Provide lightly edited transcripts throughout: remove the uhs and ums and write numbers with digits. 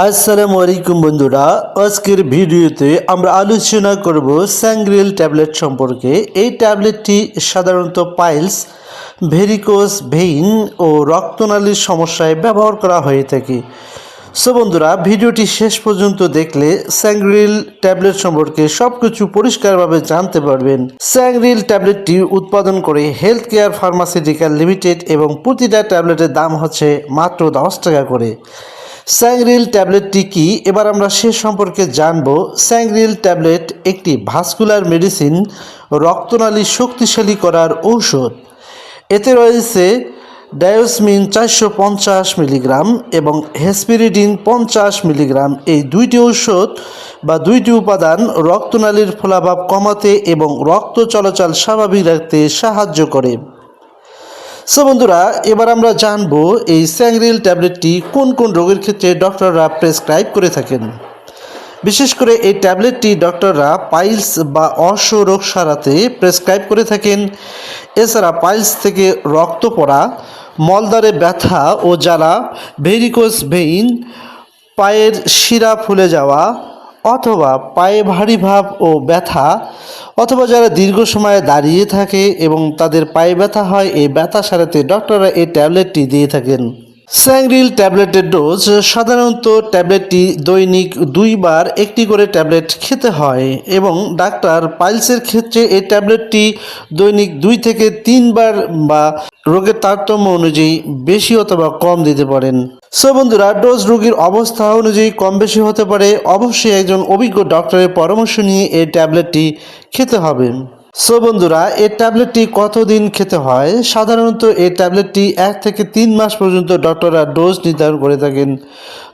আসসালামু আলাইকুম বন্ধুরা, আজকের ভিডিওতে আমরা আলোচনা করব স্যাংগ্রিল ট্যাবলেট সম্পর্কে। এই ট্যাবলেটটি সাধারণত পাইলস, ভেরিকোজ ভেইন ও রক্তনালীর সমস্যায় ব্যবহার করা হয়ে থাকে। সো বন্ধুরা, ভিডিওটি শেষ পর্যন্ত দেখলে স্যাংগ্রিল ট্যাবলেট সম্পর্কে সব কিছু পরিষ্কারভাবে জানতে পারবেন। স্যাংগ্রিল ট্যাবলেটটি উৎপাদন করে হেলথ কেয়ার ফার্মাসিউটিক্যাল লিমিটেড এবং প্রতিটা ট্যাবলেটের দাম হচ্ছে মাত্র 10 টাকা করে। স্যাংগ্রিল ট্যাবলেটটি কি, এবার আমরা সে সম্পর্কে জানব। স্যাংগ্রিল ট্যাবলেট একটি ভাস্কুলার মেডিসিন, রক্তনালী শক্তিশালী করার ঔষধ। এতে রয়েছে ডায়োসমিন 450 মিলিগ্রাম এবং হেসপিরিডিন 50 মিলিগ্রাম। এই দুইটি ঔষধ বা দুইটি উপাদান রক্তনালীর ফোলাভাব কমাতে এবং রক্ত চলাচল স্বাভাবিক রাখতে সাহায্য করে। সো বন্ধুরা, এবার আমরা জানবো এই স্যাংগ্রিল ট্যাবলেটটি কোন কোন রোগের ক্ষেত্রে ডক্টররা প্রেসক্রাইব করে থাকেন। বিশেষ করে এই ট্যাবলেটটি ডক্টররা পাইলস বা অর্শ রোগ সারাতে প্রেসক্রাইব করে থাকেন। এছাড়া পাইলস থেকে রক্ত পড়া, মলদ্বারে ব্যথা ও জ্বালা, ভেরিকোজ ভেইন, পায়ের শিরা ফুলে যাওয়া অথবা পায়ে ভারী ভাব ও ব্যথা, অথবা যারা দীর্ঘ সময় দাঁড়িয়ে থাকে এবং তাদের পায়ে ব্যথা হয়, এই ব্যথা সারাতে ডক্টররা এই ট্যাবলেটটি দিয়ে থাকেন। স্যাংগ্রিল ট্যাবলেটের ডোজ সাধারণত ট্যাবলেটটি দৈনিক 2 বার একটি করে ট্যাবলেট খেতে হয় এবং ডাক্তার পাইলসের ক্ষেত্রে এই ট্যাবলেটটি দৈনিক 2 থেকে 3 বার বা রোগের তারতম্য অনুযায়ী বেশি অথবা কম দিতে পারেন। সো বন্ধুরা, ডোজ রোগীর অবস্থা অনুযায়ী কম বেশি হতে পারে। অবশ্যই একজন অভিজ্ঞ ডক্টরের পরামর্শ নিয়ে এই ট্যাবলেটটি খেতে হবে। সো বন্ধুরা, এই ট্যাবলেটটি কতদিন খেতে হয়? সাধারণত এই ট্যাবলেটটি 1 থেকে 3 মাস পর্যন্ত ডক্টররা ডোজ নির্ধারণ করে থাকেন।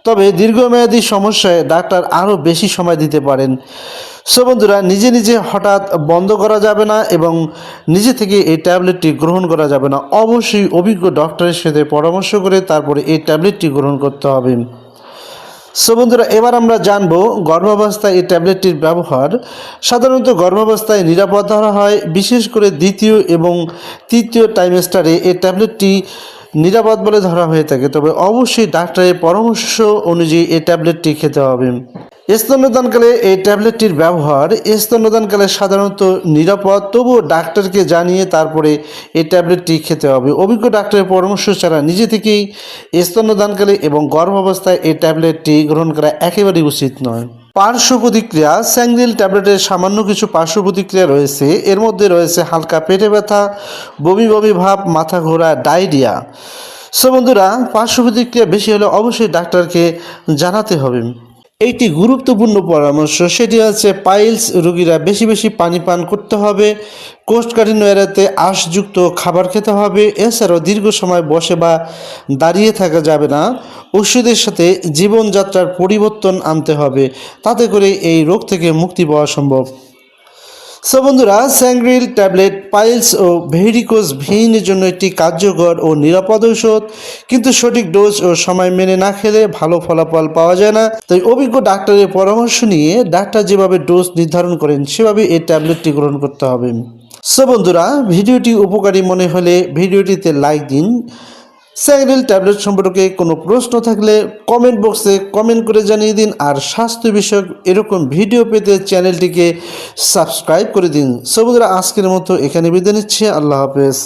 তবে দীর্ঘমেয়াদী সমস্যায় ডাক্তার আরও বেশি সময় দিতে পারেন। সো বন্ধুরা, নিজে নিজে হঠাৎ বন্ধ করা যাবে না এবং নিজে থেকে এই ট্যাবলেটটি গ্রহণ করা যাবে না। অবশ্যই অভিজ্ঞ ডক্টরের সাথে পরামর্শ করে তারপরে এই ট্যাবলেটটি গ্রহণ করতে হবে। সো বন্ধুরা, এবার আমরা জানবো গর্ভাবস্থায় এই ট্যাবলেটটির ব্যবহার। সাধারণত গর্ভাবস্থায় নিরাপদ ধরা হয়। বিশেষ করে 2য় এবং 3য় ট্রাইমেস্টারে এই ট্যাবলেটটি নিরাপদ বলে ধরা হয়ে থাকে। তবে অবশ্যই ডাক্তারের পরামর্শ অনুযায়ী এই ট্যাবলেটটি খেতে হবে। স্তন্যদানকালে এই ট্যাবলেটটির ব্যবহার। স্তন্যদানকালে সাধারণত নিরাপদ, তবুও ডাক্তারকে জানিয়ে তারপরে এই ট্যাবলেটটি খেতে হবে। অভিজ্ঞ ডাক্তারের পরামর্শ ছাড়া নিজে থেকেই স্তন্যদানকালে এবং গর্ভাবস্থায় এই ট্যাবলেটটি গ্রহণ করা একেবারেই উচিত নয়। পার্শ্ব প্রতিক্রিয়া। স্যাংগ্রিল ট্যাবলেটের সামান্য কিছু পার্শ্ব প্রতিক্রিয়া রয়েছে। এর মধ্যে রয়েছে হালকা পেটে ব্যথা, বমি বমি ভাব, মাথা ঘোরা, ডায়রিয়া। সো বন্ধুরা, পার্শ্ব প্রতিক্রিয়া বেশি হলে অবশ্যই ডাক্তারকে জানাতে হবে। একটি গুরুত্বপূর্ণ পরামর্শ, সেটি হচ্ছে পাইলস রোগীরা বেশি বেশি পানি পান করতে হবে, কোষ্ঠকাঠিন্য এড়াতে আঁশযুক্ত খাবার খেতে হবে। এছাড়াও দীর্ঘ সময় বসে বা দাঁড়িয়ে থাকা যাবে না। ওষুধের সাথে জীবনযাত্রার পরিবর্তন আনতে হবে, তাতে করে এই রোগ থেকে মুক্তি পাওয়া সম্ভব। সো বন্ধুরা, স্যাংগ্রিল ট্যাবলেট পাইলস ও ভেরিকোজ ভেইনের জন্য একটি কার্যকর ও নিরাপদ ঔষধ, কিন্তু সঠিক ডোজ ও সময় মেনে না খেলে ভালো ফলাফল পাওয়া যায় না। তাই অভিজ্ঞ ডাক্তারের পরামর্শ নিয়ে ডাক্তার যেভাবে ডোজ নির্ধারণ করেন সেভাবে এই ট্যাবলেটটি গ্রহণ করতে হবে। সো বন্ধুরা, ভিডিওটি উপকারী মনে হলে ভিডিওটিতে লাইক দিন। স্যাংগ্রিল ট্যাবলেট সম্পর্কে কোনো প্রশ্ন থাকলে কমেন্ট বক্সে কমেন্ট করে জানিয়ে দিন। আর স্বাস্থ্য বিষয়ক এরকম ভিডিও পেতে চ্যানেলটিকে সাবস্ক্রাইব করে দিন। সো বন্ধুরা, আজকের মতো এখানে বিদায় নিচ্ছি। আল্লাহ হাফেজ।